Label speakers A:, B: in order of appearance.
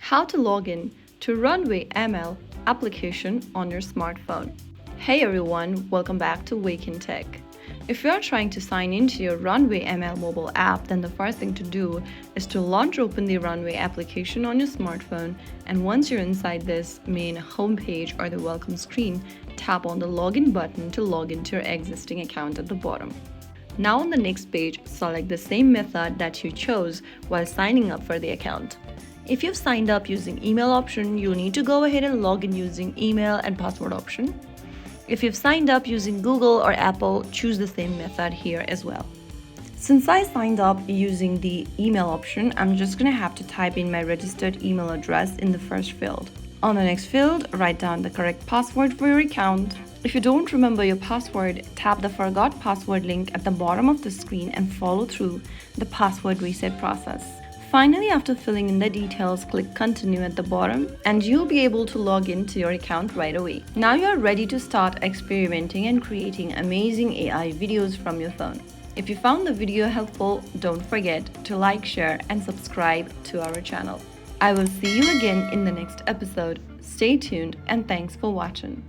A: How to log in to RunwayML application on your smartphone. Hey everyone, welcome back to Wake&Tech. If you are trying to sign into your RunwayML mobile app, then the first thing to do is to launch open the Runway application on your smartphone, and once you're inside this main homepage or the welcome screen, tap on the login button to log into your existing account at the bottom. Now on the next page, select the same method that you chose while signing up for the account. If you've signed up using email option, you'll need to go ahead and log in using email and password option. If you've signed up using Google or Apple, choose the same method here as well. Since I signed up using the email option, I'm just gonna have to type in my registered email address in the first field. On the next field, write down the correct password for your account. If you don't remember your password, tap the Forgot Password link at the bottom of the screen and follow through the password reset process. Finally, after filling in the details, click Continue at the bottom and you'll be able to log into your account right away. Now you're ready to start experimenting and creating amazing AI videos from your phone. If you found the video helpful, don't forget to like, share, and subscribe to our channel. I will see you again in the next episode. Stay tuned and thanks for watching.